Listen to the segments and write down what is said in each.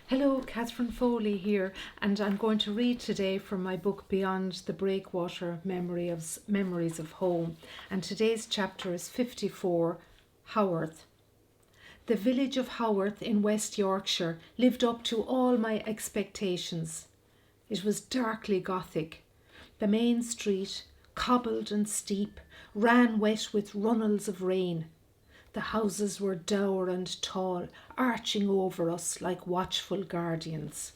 Hello, Catherine Foley here, and I'm going to read today from my book Beyond the Breakwater Memories of Home. And today's chapter is 54, Haworth. The village of Haworth in West Yorkshire lived up to all my expectations. It was darkly Gothic. The main street, cobbled and steep, ran wet with runnels of rain. The houses were dour and tall, arching over us like watchful guardians.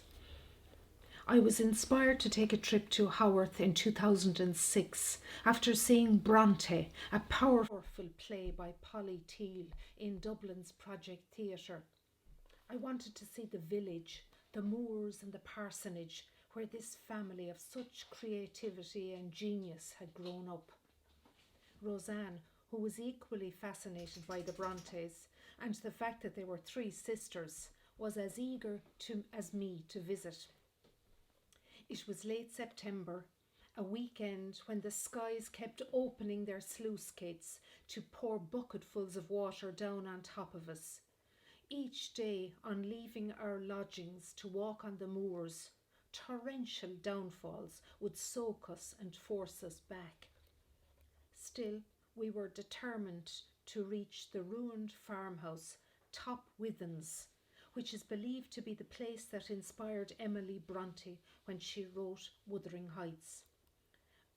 I was inspired to take a trip to Haworth in 2006 after seeing Bronte, a powerful play by Polly Teal in Dublin's Project Theatre. I wanted to see the village, the moors and the parsonage where this family of such creativity and genius had grown up. RoseAnn, who was equally fascinated by the Brontes and the fact that they were three sisters, was as eager as me to visit. It was late September, a weekend when the skies kept opening their sluice gates to pour bucketfuls of water down on top of us. Each day, on leaving our lodgings to walk on the moors, torrential downfalls would soak us and force us back. Still, we were determined to reach the ruined farmhouse, Top Withens, which is believed to be the place that inspired Emily Bronte when she wrote Wuthering Heights.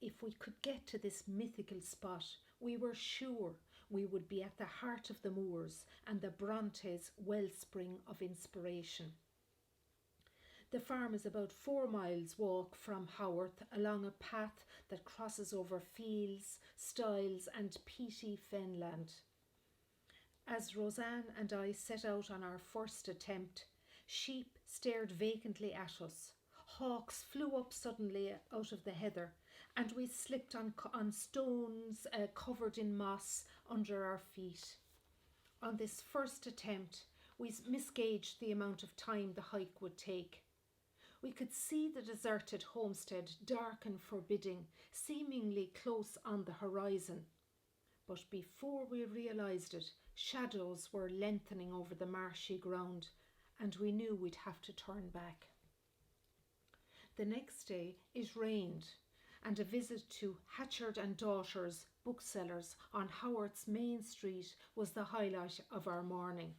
If we could get to this mythical spot, we were sure we would be at the heart of the moors and the Brontes' wellspring of inspiration. The farm is about 4 miles walk from Haworth along a path that crosses over fields, stiles and peaty fenland. As RoseAnn and I set out on our first attempt, sheep stared vacantly at us. Hawks flew up suddenly out of the heather, and we slipped on stones covered in moss under our feet. On this first attempt, we misgauged the amount of time the hike would take. We could see the deserted homestead, dark and forbidding, seemingly close on the horizon. But before we realised it, shadows were lengthening over the marshy ground, and we knew we'd have to turn back. The next day it rained, and a visit to Hatchard and Daughters, booksellers on Haworth's main street, was the highlight of our morning.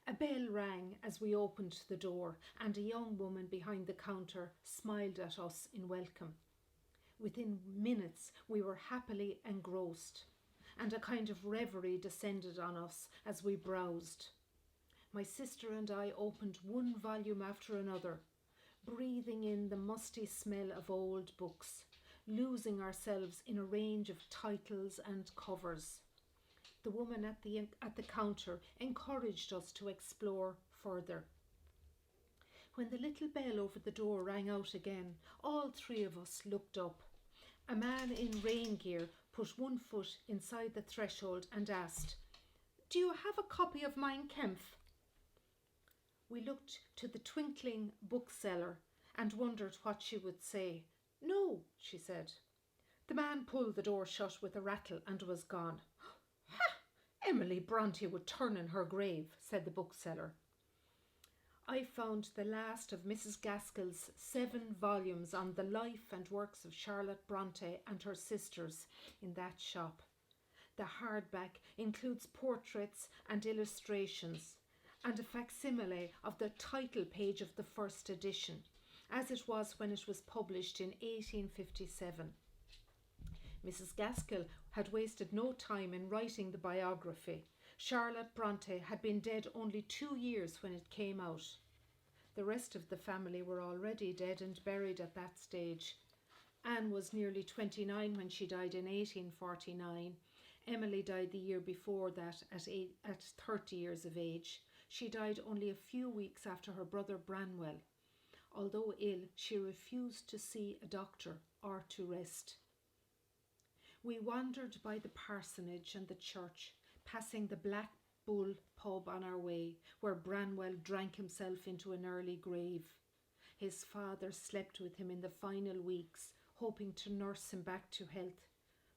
A bell rang as we opened the door, and a young woman behind the counter smiled at us in welcome. Within minutes we were happily engrossed, and a kind of reverie descended on us as we browsed. My sister and I opened one volume after another, breathing in the musty smell of old books, losing ourselves in a range of titles and covers. The woman at the counter encouraged us to explore further. When the little bell over the door rang out again, all three of us looked up. A man in rain gear put one foot inside the threshold and asked, "Do you have a copy of Mein Kampf?" We looked to the twinkling bookseller and wondered what she would say. "No," she said. The man pulled the door shut with a rattle and was gone. "Emily Bronte would turn in her grave," said the bookseller. I found the last of Mrs. Gaskell's 7 volumes on the life and works of Charlotte Bronte and her sisters in that shop. The hardback includes portraits and illustrations, and a facsimile of the title page of the first edition, as it was when it was published in 1857. Mrs. Gaskell had wasted no time in writing the biography. Charlotte Bronte had been dead only 2 years when it came out. The rest of the family were already dead and buried at that stage. Anne was nearly 29 when she died in 1849. Emily died the year before that at 30 years of age. She died only a few weeks after her brother Branwell. Although ill, she refused to see a doctor or to rest. We wandered by the parsonage and the church, passing the Black Bull pub on our way, where Branwell drank himself into an early grave. His father slept with him in the final weeks, hoping to nurse him back to health,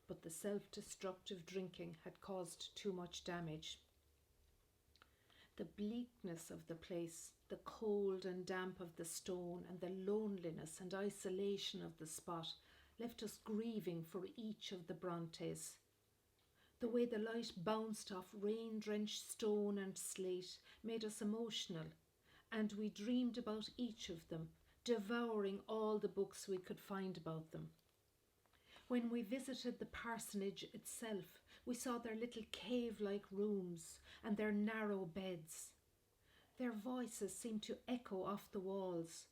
but the self-destructive drinking had caused too much damage. The bleakness of the place, the cold and damp of the stone, and the loneliness and isolation of the spot left us grieving for each of the Brontes. The way the light bounced off rain-drenched stone and slate made us emotional, and we dreamed about each of them, devouring all the books we could find about them. When we visited the parsonage itself, we saw their little cave-like rooms and their narrow beds. Their voices seemed to echo off the walls.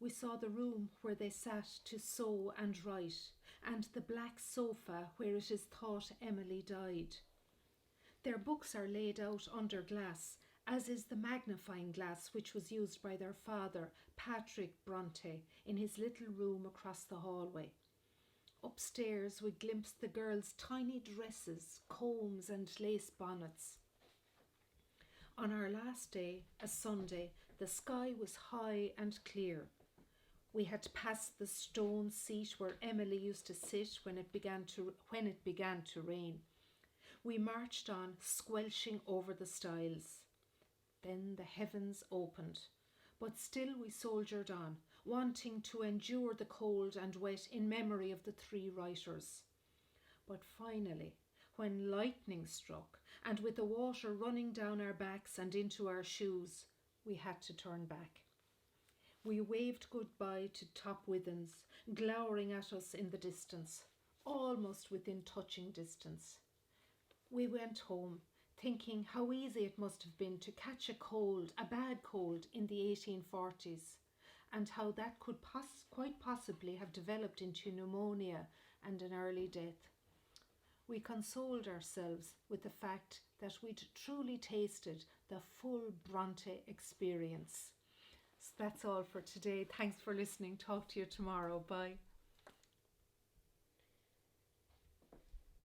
We saw the room where they sat to sew and write, and the black sofa where it is thought Emily died. Their books are laid out under glass, as is the magnifying glass which was used by their father, Patrick Bronte, in his little room across the hallway. Upstairs we glimpsed the girls' tiny dresses, combs and lace bonnets. On our last day, a Sunday, the sky was high and clear. We had passed the stone seat where Emily used to sit when it began to rain. We marched on, squelching over the stiles. Then the heavens opened, but still we soldiered on, wanting to endure the cold and wet in memory of the three writers. But finally, when lightning struck, and with the water running down our backs and into our shoes, we had to turn back. We waved goodbye to Top Withens, glowering at us in the distance, almost within touching distance. We went home, thinking how easy it must have been to catch a bad cold in the 1840s, and how that could quite possibly have developed into pneumonia and an early death. We consoled ourselves with the fact that we'd truly tasted the full Bronte experience. So that's all for today. Thanks for listening. Talk to you tomorrow. Bye.